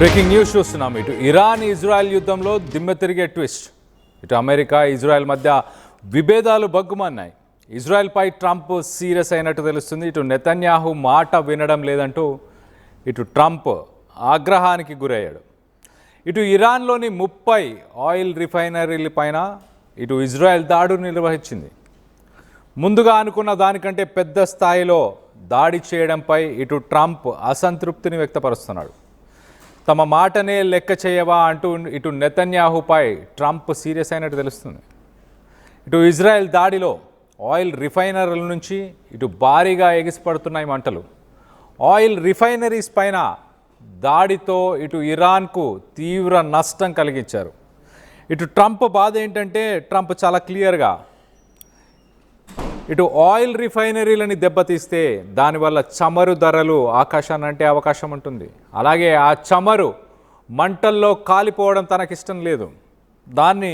Breaking news చూస్తున్నాం. ఇటు Iran Israel యుద్ధంలో దిమ్మె తిరిగే ట్విస్ట్. ఇటు అమెరికా ఇజ్రాయెల్ మధ్య విభేదాలు బగ్గుమన్నాయి. ఇజ్రాయెల్పై ట్రంప్ సీరియస్ అయినట్టు తెలుస్తుంది. ఇటు నెతన్యాహు మాట వినడం లేదంటూ ఇటు ట్రంప్ ఆగ్రహానికి గురయ్యాడు. ఇటు ఇరాన్లోని 30 ఆయిల్ రిఫైనరీలపైన ఇటు ఇజ్రాయెల్ దాడులు నిర్వహించింది. ముందుగా అనుకున్న దానికంటే పెద్ద స్థాయిలో దాడి చేయడంపై ఇటు ట్రంప్ అసంతృప్తిని వ్యక్తపరుస్తున్నాడు. తమ మాటనే లెక్క చేయవా అంటూ ఇటు నెతన్యాహుపై ట్రంప్ సీరియస్ అయినట్టు తెలుస్తుంది. ఇటు ఇజ్రాయెల్ దాడిలో ఆయిల్ రిఫైనరీల నుంచి ఇటు భారీగా ఎగిసిపడుతున్నాయి మంటలు. ఆయిల్ రిఫైనరీస్ పైన దాడితో ఇటు ఇరాన్కు తీవ్ర నష్టం కలిగించారు. ఇటు ట్రంప్ బాధ ఏంటంటే ట్రంప్ చాలా క్లియర్గా ఇటు ఆయిల్ రిఫైనరీలని దెబ్బతీస్తే దానివల్ల చమురు ధరలు ఆకాశాన్ని అంటే అవకాశం ఉంటుంది. అలాగే ఆ చమురు మంటల్లో కాలిపోవడం తనకిష్టం లేదు. దాన్ని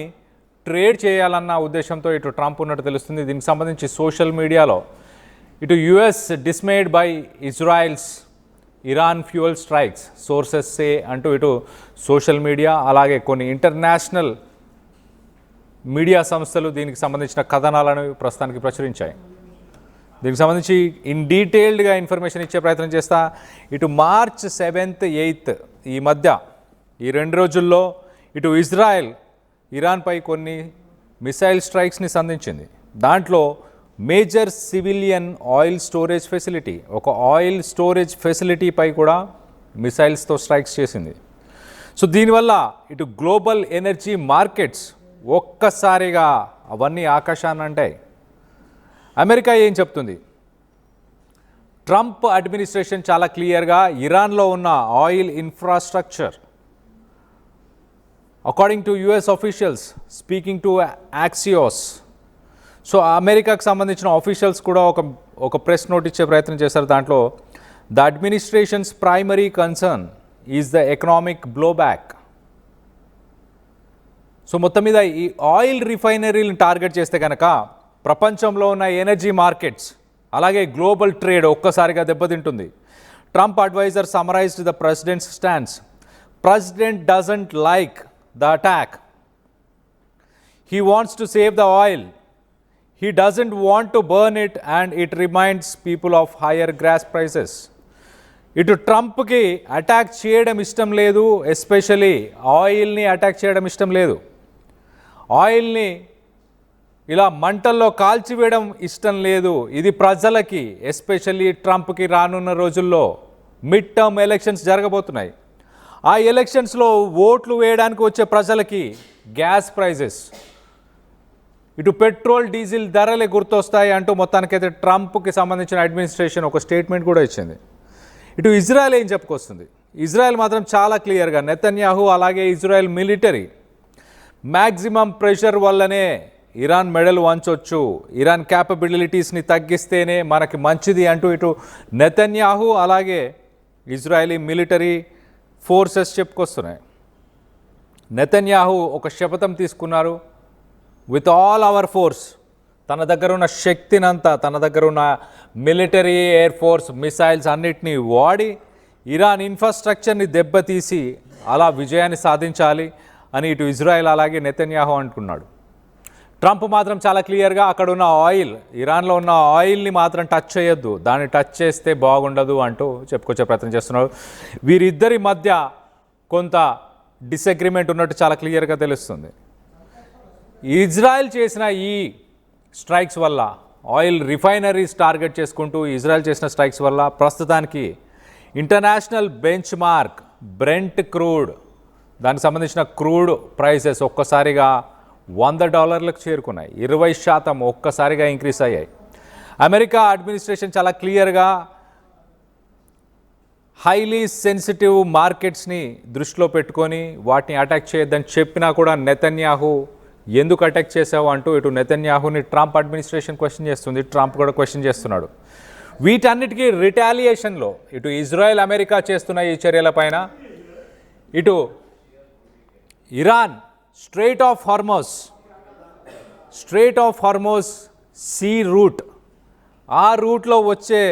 ట్రేడ్ చేయాలన్న ఉద్దేశంతో ఇటు ట్రంప్ ఉన్నట్టు తెలుస్తుంది. దీనికి సంబంధించి సోషల్ మీడియాలో ఇటు US dismayed by Israel's Iran fuel strikes sources say అంటూ ఇటు సోషల్ మీడియా అలాగే కొన్ని ఇంటర్నేషనల్ మీడియా సంస్థలు దీనికి సంబంధించిన కథనాలను ప్రస్తుతానికి ప్రచురించాయి. దీనికి సంబంధించి ఇన్ డీటెయిల్డ్గా ఇన్ఫర్మేషన్ ఇచ్చే ప్రయత్నం చేస్తా. ఇటు మార్చ్ 7th 8th ఈ మధ్య ఈ 2 రోజుల్లో ఇటు ఇజ్రాయెల్ ఇరాన్పై కొన్ని మిసైల్ స్ట్రైక్స్ని సంధించింది. దాంట్లో major civilian oil storage facility ఒక ఆయిల్ స్టోరేజ్ ఫెసిలిటీపై కూడా మిసైల్స్తో స్ట్రైక్స్ చేసింది. సో దీనివల్ల ఇటు గ్లోబల్ ఎనర్జీ మార్కెట్స్ ఒక్కసారిగా అవన్నీ ఆకాశాన్ని అంటాయి. అమెరికా ఏం చెప్తుంది? ట్రంప్ అడ్మినిస్ట్రేషన్ చాలా క్లియర్గా ఇరాన్లో ఉన్న oil infrastructure according to US officials speaking to Axios. So అమెరికాకు సంబంధించిన ఆఫీషియల్స్ కూడా ఒక ప్రెస్ నోట్ ఇచ్చే ప్రయత్నం చేశారు. దాంట్లో the administration's primary concern is the economic blowback. So మొత్తం మీద ఈ ఆయిల్ రిఫైనరీలను టార్గెట్ చేస్తే కనుక ప్రపంచంలో ఉన్న ఎనర్జీ మార్కెట్స్ అలాగే గ్లోబల్ ట్రేడ్ ఒక్కసారిగా దెబ్బతింటుంది. Trump adviser summarised the president's stands. President doesn't like the attack. He wants to save the oil. He doesn't want to burn it and it reminds people of higher gas prices. ఇటు ట్రంప్కి attack చేయడం ఇష్టం లేదు, especially ఆయిల్ని attack చేయడం ఇష్టం లేదు. ఆయిల్ని ఇలా మంటల్లో కాల్చివేయడం ఇష్టం లేదు. ఇది ప్రజలకి ఎస్పెషల్లీ ట్రంప్కి రానున్న రోజుల్లో మిడ్ టర్మ్ ఎలక్షన్స్ జరగబోతున్నాయి. ఆ ఎలక్షన్స్లో ఓట్లు వేయడానికి వచ్చే ప్రజలకి గ్యాస్ ప్రైజెస్ ఇటు పెట్రోల్ డీజిల్ ధరలే గుర్తొస్తాయి అంటూ మొత్తానికైతే ట్రంప్కి సంబంధించిన అడ్మినిస్ట్రేషన్ ఒక స్టేట్మెంట్ కూడా ఇచ్చింది. ఇటు ఇజ్రాయెల్ ఏం చెప్పుకొస్తుంది? ఇజ్రాయెల్ మాత్రం చాలా క్లియర్గా నెతన్యాహు అలాగే ఇజ్రాయెల్ మిలిటరీ మ్యాక్సిమం ప్రెషర్ వల్లనే ఇరాన్ మెడల్ వంచొచ్చు, ఇరాన్ క్యాపబిలిటీస్ని తగ్గిస్తేనే మనకి మంచిది అంటూ ఇటు నెతన్యాహు అలాగే ఇజ్రాయలీ మిలిటరీ ఫోర్సెస్ చెప్పుకొస్తున్నాయి. నెతన్యాహు ఒక శపథం తీసుకున్నారు. విత్ ఆల్ అవర్ ఫోర్స్, తన దగ్గర ఉన్న శక్తినంతా, తన దగ్గర ఉన్న మిలిటరీ ఎయిర్ ఫోర్స్ మిసైల్స్ అన్నిటినీ వాడి ఇరాన్ ఇన్ఫ్రాస్ట్రక్చర్ని దెబ్బతీసి అలా విజయాన్ని సాధించాలి అని ఇటు ఇజ్రాయెల్ అలాగే నెతన్యాహు అంటున్నాడు. ట్రంప్ మాత్రం చాలా క్లియర్గా అక్కడ ఉన్న ఆయిల్, ఇరాన్లో ఉన్న ఆయిల్ని మాత్రం టచ్ చేయొద్దు, దాన్ని టచ్ చేస్తే బాగుండదు అంటూ చెప్పుకొచ్చే ప్రయత్నం చేస్తున్నారు. వీరిద్దరి మధ్య కొంత డిసగ్రిమెంట్ ఉన్నట్టు చాలా క్లియర్గా తెలుస్తుంది. ఇజ్రాయెల్ చేసిన ఈ స్ట్రైక్స్ వల్ల, ఆయిల్ రిఫైనరీస్ టార్గెట్ చేసుకుంటూ ఇజ్రాయెల్ చేసిన స్ట్రైక్స్ వల్ల ప్రస్తుతానికి international bench mark Brent crude, దానికి సంబంధించిన క్రూడ్ ప్రైసెస్ ఒక్కసారిగా $100 చేరుకున్నాయి. 20% ఒక్కసారిగా ఇంక్రీస్ అయ్యాయి. అమెరికా అడ్మినిస్ట్రేషన్ చాలా క్లియర్గా హైలీ సెన్సిటివ్ మార్కెట్స్ని దృష్టిలో పెట్టుకొని వాటిని అటాక్ చేయొద్దని చెప్పినా కూడా నెతన్యాహు ఎందుకు అటాక్ చేసావు అంటూ ఇటు నెతన్యాహుని ట్రంప్ అడ్మినిస్ట్రేషన్ క్వశ్చన్ చేస్తుంది. ట్రంప్ కూడా క్వశ్చన్ చేస్తున్నాడు. వీటన్నిటికీ రిటాలియేషన్లో ఇటు ఇజ్రాయెల్ అమెరికా చేస్తున్న ఈ చర్యలపైన ఇటు Iran Strait of Hormuz sea route, ఆ రూట్లో వచ్చే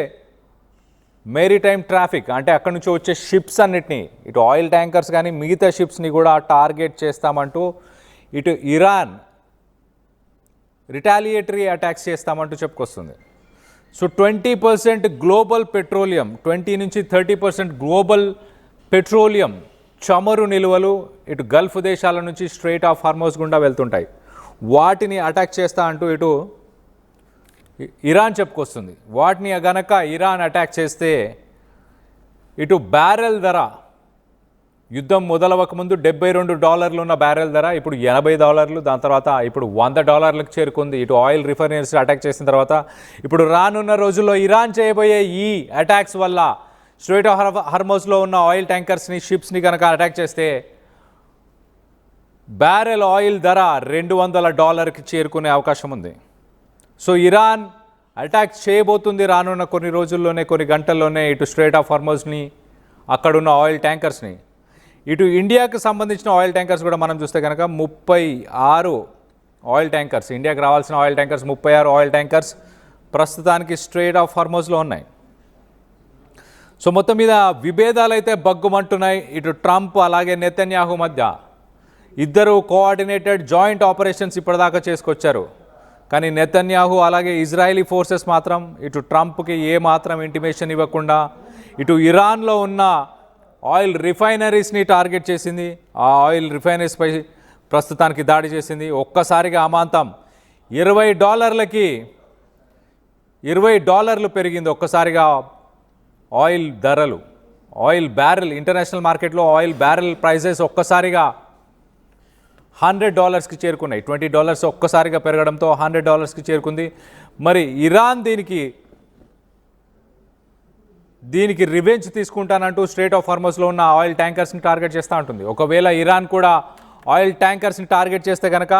మెరిటైమ్ ట్రాఫిక్ అంటే అక్కడి నుంచి వచ్చే షిప్స్ అన్నిటినీ ఇటు ఆయిల్ ట్యాంకర్స్ కానీ మిగతా షిప్స్ని కూడా టార్గెట్ చేస్తామంటూ ఇటు ఇరాన్ రిటాలియేటరీ అటాక్స్ చేస్తామంటూ చెప్పుకొస్తుంది. So 20% global petroleum, 20-30% global petroleum చమురు నిల్వలు ఇటు గల్ఫ్ దేశాల నుంచి స్ట్రెయిట్ ఆఫ్ హార్మోస్ గుండా వెళ్తుంటాయి. వాటిని అటాక్ చేస్తా అంటూ ఇటు ఇరాన్ చెప్పుకొస్తుంది. వాటిని గనక ఇరాన్ అటాక్ చేస్తే ఇటు బ్యారెల్ ధర యుద్ధం మొదలవక ముందు $72 ఉన్న బ్యారెల్ ధర ఇప్పుడు $80, దాని తర్వాత ఇప్పుడు $100 చేరుకుంది. ఇటు ఆయిల్ రిఫైనరీస్ అటాక్ చేసిన తర్వాత ఇప్పుడు రానున్న రోజుల్లో ఇరాన్ చేయబోయే ఈ అటాక్స్ వల్ల స్ట్రెయిట్ ఆఫ్ హార్మోస్లో ఉన్న ఆయిల్ ట్యాంకర్స్ని షిప్స్ని కనుక అటాక్ చేస్తే బ్యారెల్ ఆయిల్ ధర $200కి చేరుకునే అవకాశం ఉంది. సో ఇరాన్ అటాక్ చేయబోతుంది రానున్న కొన్ని రోజుల్లోనే, కొన్ని గంటల్లోనే ఇటు స్ట్రెయిట్ ఆఫ్ హార్మోస్ని, అక్కడున్న ఆయిల్ ట్యాంకర్స్ని. ఇటు ఇండియాకు సంబంధించిన ఆయిల్ ట్యాంకర్స్ కూడా మనం చూస్తే కనుక 36 ఆయిల్ ట్యాంకర్స్, ఇండియాకి రావాల్సిన ఆయిల్ ట్యాంకర్స్ 36 ఆయిల్ ట్యాంకర్స్ ప్రస్తుతానికి స్ట్రెయిట్ ఆఫ్ హార్మోస్లో ఉన్నాయి. సో మొత్తం మీద విభేదాలు అయితే బగ్గుమంటున్నాయి. ఇటు ట్రంప్ అలాగే నెతన్యాహు మధ్య ఇద్దరు కోఆర్డినేటెడ్ జాయింట్ ఆపరేషన్స్ ఇప్పటిదాకా చేసుకొచ్చారు. కానీ నెతన్యాహు అలాగే ఇజ్రాయలీ ఫోర్సెస్ మాత్రం ఇటు ట్రంప్కి ఏ మాత్రం ఇంటిమేషన్ ఇవ్వకుండా ఇటు ఇరాన్లో ఉన్న ఆయిల్ రిఫైనరీస్ని టార్గెట్ చేసింది. ఆ ఆయిల్ రిఫైనరీస్పై ప్రస్తుతానికి దాడి చేసింది. ఒక్కసారిగా అమాంతం $20 పెరిగింది ఒక్కసారిగా ఆయిల్ ధరలు. ఆయిల్ బ్యారెల్ ఇంటర్నేషనల్ మార్కెట్లో ఆయిల్ బ్యారెల్ ప్రైజెస్ ఒక్కసారిగా $100కి చేరుకున్నాయి. $20 ఒక్కసారిగా పెరగడంతో $100కి చేరుకుంది. మరి ఇరాన్ దీనికి రివెంజ్ తీసుకుంటానంటూ స్ట్రెయిట్ ఆఫ్ హార్మోస్లో ఉన్న ఆయిల్ ట్యాంకర్స్ని టార్గెట్ చేస్తూ ఉంటుంది. ఒకవేళ ఇరాన్ కూడా ఆయిల్ ట్యాంకర్స్ని టార్గెట్ చేస్తే కనుక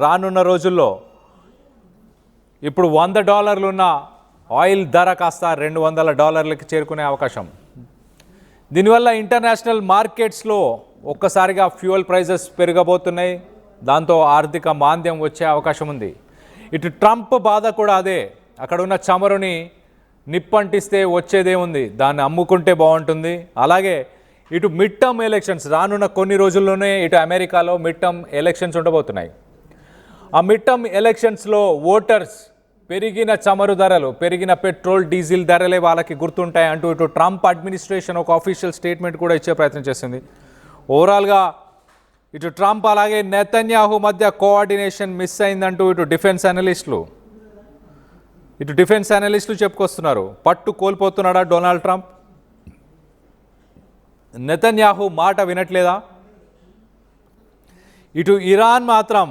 రానున్న రోజుల్లో ఇప్పుడు $100 ఉన్న ఆయిల్ ధర కాస్త $200కి చేరుకునే అవకాశం. దీనివల్ల ఇంటర్నేషనల్ మార్కెట్స్లో ఒక్కసారిగా ఫ్యూయల్ ప్రైజెస్ పెరగబోతున్నాయి. దాంతో ఆర్థిక మాంద్యం వచ్చే అవకాశం ఉంది. ఇటు ట్రంప్ బాధ కూడా అదే. అక్కడ ఉన్న చమురుని నిప్పంటిస్తే వచ్చేదే ఉంది, దాన్ని అమ్ముకుంటే బాగుంటుంది. అలాగే ఇటు మిడ్ టర్మ్ ఎలక్షన్స్ రానున్న కొన్ని రోజుల్లోనే ఇటు అమెరికాలో మిడ్ టర్మ్ ఎలక్షన్స్ ఉండబోతున్నాయి. ఆ మిడ్ టర్మ్ ఎలక్షన్స్లో ఓటర్స్ పెరిగిన చమురు ధరలు, పెరిగిన పెట్రోల్ డీజిల్ ధరలే వాళ్ళకి గుర్తుంటాయి అంటూ ఇటు ట్రంప్ అడ్మినిస్ట్రేషన్ ఒక ఆఫీషియల్ స్టేట్మెంట్ కూడా ఇచ్చే ప్రయత్నం చేసింది. ఓవరాల్గా ఇటు ట్రంప్ అలాగే నెతన్యాహు మధ్య కోఆర్డినేషన్ మిస్ అయిందంటూ ఇటు డిఫెన్స్ అనలిస్టులు చెప్పుకొస్తున్నారు. పట్టు కోల్పోతున్నాడా డొనాల్డ్ ట్రంప్? నెతన్యాహు మాట వినట్లేదా? ఇటు ఇరాన్ మాత్రం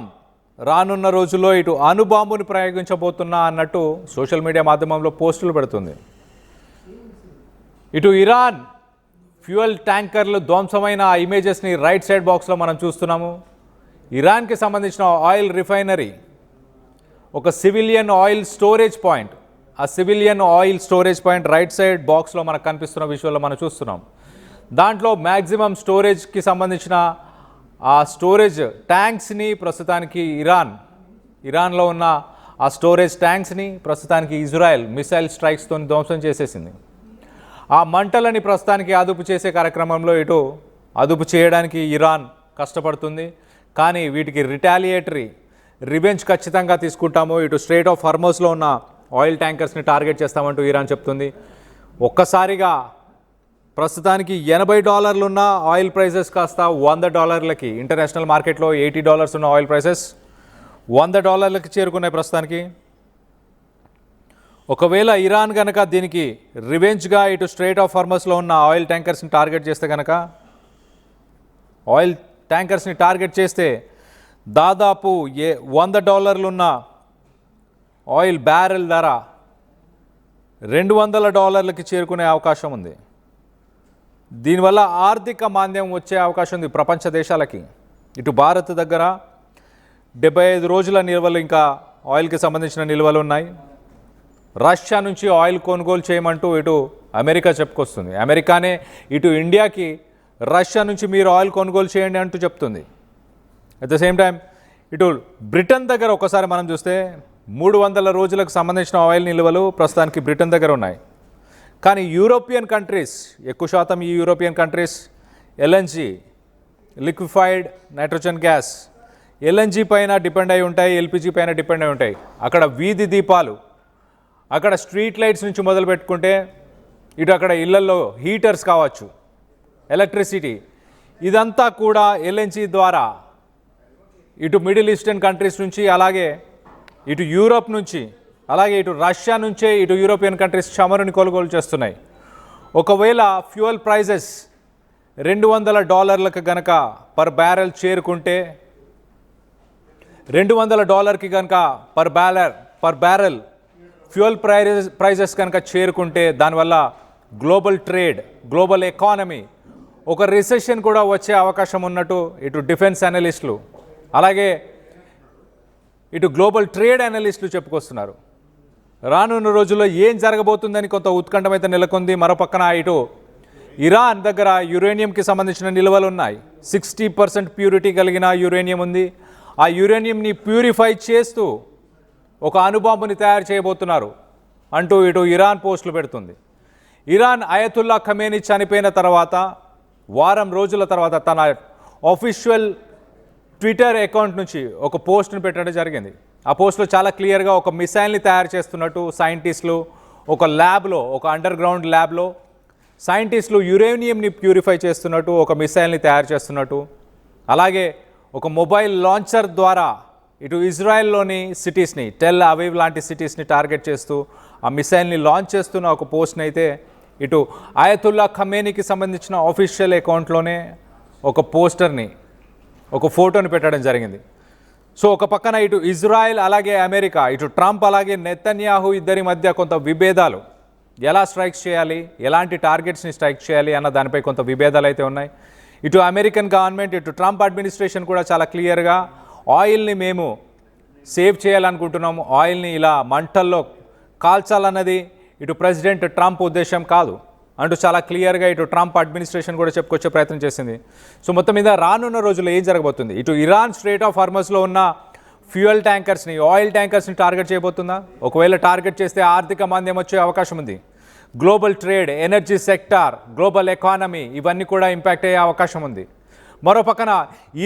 రానున్న రోజుల్లో ఇటు అణుబాంబుని ప్రయోగించబోతున్నా అన్నట్టు సోషల్ మీడియా మాధ్యమంలో పోస్టులు పెడుతుంది. ఇటు ఇరాన్ ఫ్యూయల్ ట్యాంకర్లు ధ్వంసమైన ఆ ఇమేజెస్ని రైట్ సైడ్ బాక్స్లో మనం చూస్తున్నాము. ఇరాన్కి సంబంధించిన ఆయిల్ రిఫైనరీ ఒక సివిలియన్ ఆయిల్ స్టోరేజ్ పాయింట్, ఆ civilian oil storage point right side బాక్స్లో మనకు కనిపిస్తున్న విజువల్లో మనం చూస్తున్నాం. దాంట్లో మ్యాక్సిమం స్టోరేజ్కి సంబంధించిన ఆ స్టోరేజ్ ట్యాంక్స్ని ప్రస్తుతానికి ఇరాన్లో ఉన్న ఆ స్టోరేజ్ ట్యాంక్స్ని ప్రస్తుతానికి ఇజ్రాయెల్ మిసైల్ స్ట్రైక్స్తో ధ్వంసం చేసేసింది. ఆ మంటలని ప్రస్తుతానికి అదుపు చేసే కార్యక్రమంలో ఇటు అదుపు చేయడానికి ఇరాన్ కష్టపడుతుంది. కానీ వీటికి రిటాలియేటరీ రివెంజ్ ఖచ్చితంగా తీసుకుంటాము, ఇటు స్ట్రెయిట్ ఆఫ్ హార్మోస్లో ఉన్న ఆయిల్ ట్యాంకర్స్ని టార్గెట్ చేస్తామంటూ ఇరాన్ చెప్తుంది. ఒక్కసారిగా ప్రస్తుతానికి $80 ఉన్న ఆయిల్ ప్రైజెస్ కాస్త $100కి, ఇంటర్నేషనల్ మార్కెట్లో $80 ఉన్న ఆయిల్ ప్రైసెస్ $100కి చేరుకున్నాయి ప్రస్తుతానికి. ఒకవేళ ఇరాన్ కనుక దీనికి రివెంజ్గా ఇటు స్ట్రెయిట్ ఆఫ్ హార్మోస్లో ఉన్న ఆయిల్ ట్యాంకర్స్ని టార్గెట్ చేస్తే కనుక, ఆయిల్ ట్యాంకర్స్ని టార్గెట్ చేస్తే దాదాపు $100 ఉన్న ఆయిల్ బ్యారెల్ ధర $200కి చేరుకునే అవకాశం ఉంది. దీనివల్ల ఆర్థిక మాంద్యం వచ్చే అవకాశం ఉంది ప్రపంచ దేశాలకి. ఇటు భారత్ దగ్గర 75 రోజుల నిల్వలు, ఇంకా ఆయిల్కి సంబంధించిన నిల్వలు ఉన్నాయి. రష్యా నుంచి ఆయిల్ కొనుగోలు చేయమంటూ ఇటు అమెరికా చెప్పుకొస్తుంది. అమెరికానే ఇటు ఇండియాకి రష్యా నుంచి మీరు ఆయిల్ కొనుగోలు చేయండి అంటూ చెప్తుంది. అట్ ద సేమ్ టైం ఇటు బ్రిటన్ దగ్గర ఒకసారి మనం చూస్తే 300 రోజులకు సంబంధించిన ఆయిల్ నిల్వలు ప్రస్తుతానికి బ్రిటన్ దగ్గర ఉన్నాయి. కానీ యూరోపియన్ కంట్రీస్, ఎక్కువ శాతం ఈ European countries LNG, liquefied nitrogen gas, LNG పైన డిపెండ్ అయి ఉంటాయి, ఎల్పిజి పైన డిపెండ్ అయి ఉంటాయి. అక్కడ వీధి దీపాలు, అక్కడ స్ట్రీట్ లైట్స్ నుంచి మొదలు పెట్టుకుంటే ఇటు అక్కడ ఇళ్లలో హీటర్స్ కావచ్చు, ఎలక్ట్రిసిటీ, ఇదంతా కూడా ఎల్ఎన్జీ ద్వారా ఇటు మిడిల్ ఈస్టర్న్ కంట్రీస్ నుంచి, అలాగే ఇటు యూరోప్ నుంచి, అలాగే ఇటు రష్యా నుంచే ఇటు యూరోపియన్ కంట్రీస్ చమురుని కొనుగోలు చేస్తున్నాయి. ఒకవేళ ఫ్యూయల్ ప్రైజెస్ $200 కనుక పర్ బ్యారెల్ చేరుకుంటే, $200 కనుక పర్ బ్యారెల్ ఫ్యూయల్ ప్రైజెస్ కనుక చేరుకుంటే దానివల్ల గ్లోబల్ ట్రేడ్, గ్లోబల్ ఎకానమీ, ఒక రిసెషన్ కూడా వచ్చే అవకాశం ఉన్నట్టు ఇటు డిఫెన్స్ అనలిస్టులు, అలాగే ఇటు గ్లోబల్ ట్రేడ్ అనలిస్టులు చెప్పుకొస్తున్నారు. రానున్న రోజుల్లో ఏం జరగబోతుందని కొంత ఉత్కంఠమైతే నెలకొంది. మరోపక్కన ఇటు ఇరాన్ దగ్గర యురేనియంకి సంబంధించిన నిల్వలు ఉన్నాయి. 60% ప్యూరిటీ కలిగిన యురేనియం ఉంది. ఆ యురేనియంని ప్యూరిఫై చేస్తూ ఒక అణుబాంబుని తయారు చేయబోతున్నారు అంటూ ఇటు ఇరాన్ పోస్టులు పెడుతుంది. ఇరాన్ అయతుల్లా ఖమేనీ చనిపోయిన తర్వాత వారం రోజుల తర్వాత తన ఆఫీషియల్ ట్విట్టర్ అకౌంట్ నుంచి ఒక పోస్ట్ని పెట్టడం జరిగింది. ఆ పోస్ట్లో చాలా క్లియర్గా ఒక మిసైల్ని తయారు చేస్తున్నట్టు సైంటిస్టులు ఒక ల్యాబ్లో, ఒక అండర్ గ్రౌండ్ ల్యాబ్లో సైంటిస్టులు యురేనియంని ప్యూరిఫై చేస్తున్నట్టు, ఒక మిసైల్ని తయారు చేస్తున్నట్టు, అలాగే ఒక మొబైల్ లాంచర్ ద్వారా ఇటు ఇజ్రాయెల్లోని సిటీస్ని, టెల్ అవీవ్ లాంటి సిటీస్ని టార్గెట్ చేస్తూ ఆ మిసైల్ని లాంచ్ చేస్తున్న ఒక పోస్ట్ని అయితే ఇటు అయతుల్లా ఖమేనీకి సంబంధించిన ఆఫీషియల్ అకౌంట్లోనే ఒక పోస్టర్ని, ఒక ఫోటోని పెట్టడం జరిగింది. సో ఒక పక్కన ఇటు ఇజ్రాయెల్, అలాగే అమెరికా, ఇటు ట్రంప్ అలాగే నెతన్యాహు ఇద్దరి మధ్య కొంత విభేదాలు, ఎలా స్ట్రైక్స్ చేయాలి, ఎలాంటి టార్గెట్స్ని స్ట్రైక్ చేయాలి అన్న దానిపై కొంత విభేదాలు అయితే ఉన్నాయి. ఇటు అమెరికన్ గవర్నమెంట్, ఇటు ట్రంప్ అడ్మినిస్ట్రేషన్ కూడా చాలా క్లియర్గా ఆయిల్ని మేము సేవ్ చేయాలనుకుంటున్నాము, ఆయిల్ని ఇలా మంటల్లో కాల్చాలన్నది ఇటు ప్రెసిడెంట్ ట్రంప్ ఉద్దేశం కాదు అంటూ చాలా క్లియర్గా ఇటు ట్రంప్ అడ్మినిస్ట్రేషన్ కూడా చెప్పుకొచ్చే ప్రయత్నం చేసింది. సో మొత్తం మీద రానున్న రోజుల్లో ఏం జరగబోతుంది? ఇటు ఇరాన్ స్ట్రేట్ ఆఫ్ హార్మస్లో ఉన్న ఫ్యూయల్ ట్యాంకర్స్ని, ఆయిల్ ట్యాంకర్స్ని టార్గెట్ చేయబోతుందా? ఒకవేళ టార్గెట్ చేస్తే ఆర్థిక మాంద్యం వచ్చే అవకాశం ఉంది. Global trade, energy sector, global economy ఇవన్నీ కూడా ఇంపాక్ట్ అయ్యే అవకాశం ఉంది. మరో పక్కన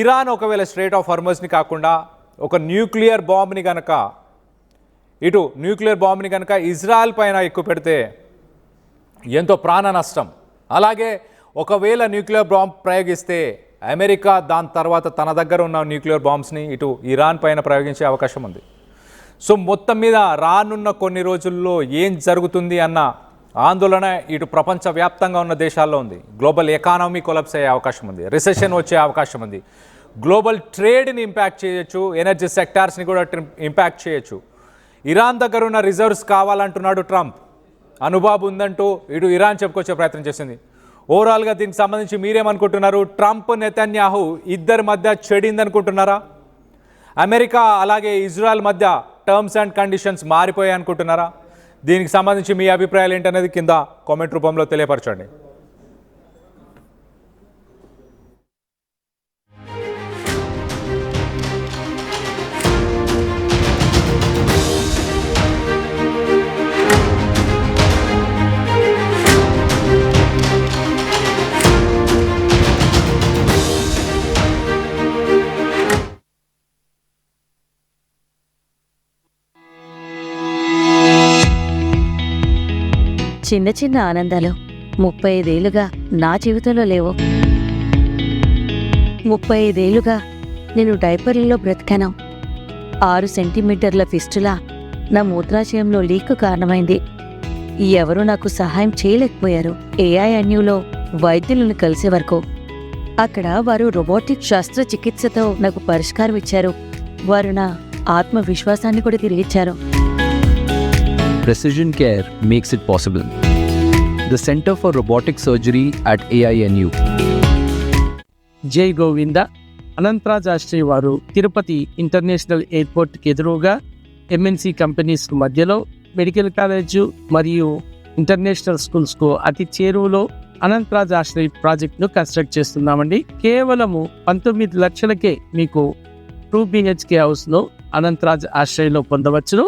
ఇరాన్ ఒకవేళ స్ట్రేట్ ఆఫ్ హార్మస్ని కాకుండా ఒక న్యూక్లియర్ బాంబ్ని కనుక ఇజ్రాయెల్ పైన ఎక్కువ పెడితే ఎంతో ప్రాణ నష్టం. అలాగే ఒకవేళ న్యూక్లియర్ బాంబ్ ప్రయోగిస్తే అమెరికా దాని తర్వాత తన దగ్గర ఉన్న న్యూక్లియర్ బాంబ్స్ని ఇటు ఇరాన్ పైన ప్రయోగించే అవకాశం ఉంది. సో మొత్తం మీద రానున్న కొన్ని రోజుల్లో ఏం జరుగుతుంది అన్న ఆందోళన ఇటు ప్రపంచవ్యాప్తంగా ఉన్న దేశాల్లో ఉంది. గ్లోబల్ ఎకానమీ కొలాప్స్ అయ్యే అవకాశం ఉంది, రిసెషన్ వచ్చే అవకాశం ఉంది, గ్లోబల్ ట్రేడ్ని ఇంపాక్ట్ చేయొచ్చు, ఎనర్జీ సెక్టార్స్ని కూడా ఇంపాక్ట్ చేయొచ్చు. ఇరాన్ దగ్గర ఉన్న రిజర్వ్స్ కావాలంటున్నాడు ట్రంప్, అనుబాబు ఉందంటూ ఇటు ఇరాన్ చెప్పుకొచ్చే ప్రయత్నం చేసింది. ఓవరాల్గా దీనికి సంబంధించి మీరేమనుకుంటున్నారు? ట్రంప్, నెతన్యాహు ఇద్దరి మధ్య చెడిందనుకుంటున్నారా? అమెరికా అలాగే ఇజ్రాయెల్ మధ్య టర్మ్స్ అండ్ కండిషన్స్ మారిపోయాయి అనుకుంటున్నారా? దీనికి సంబంధించి మీ అభిప్రాయాలు ఏంటనేది కింద కామెంట్ రూపంలో తెలియపరచండి. చిన్న చిన్న ఆనందాలు 35 ఏళ్లుగా నా జీవితంలో లేవు. 35 ఏళ్లుగా నేను డైపర్లలో బ్రతికాను. 6 సెంటీమీటర్ల ఫిస్టులా నా మూత్రాశయంలో లీక్ కారణమైంది. ఎవరూ నాకు సహాయం చేయలేకపోయారు. AINUలో వైద్యులను కలిసే వరకు. అక్కడ వారు రోబోటిక్ శస్త్రచికిత్సతో నాకు పరిష్కారం ఇచ్చారు. వారు నా ఆత్మవిశ్వాసాన్ని కూడా తిరిగిచ్చారు. Precision Care makes it possible. The Center for Robotic Surgery at AINU. జై గోవింద. అనంతరాజ్ ఆశ్రయ్ వారు తిరుపతి ఇంటర్నేషనల్ ఎయిర్పోర్ట్కి ఎదురుగా MNC కంపెనీస్ మధ్యలో మెడికల్ కాలేజు మరియు ఇంటర్నేషనల్ స్కూల్స్కు అతి చేరువలో అనంతరాజ్ ఆశ్రయ్ ప్రాజెక్ట్ను కన్స్ట్రక్ట్ చేస్తున్నామండి. కేవలము 19 లక్షలకే మీకు 2 BHK హౌస్లో అనంతరాజ్ ఆశ్రయ్లో పొందవచ్చును.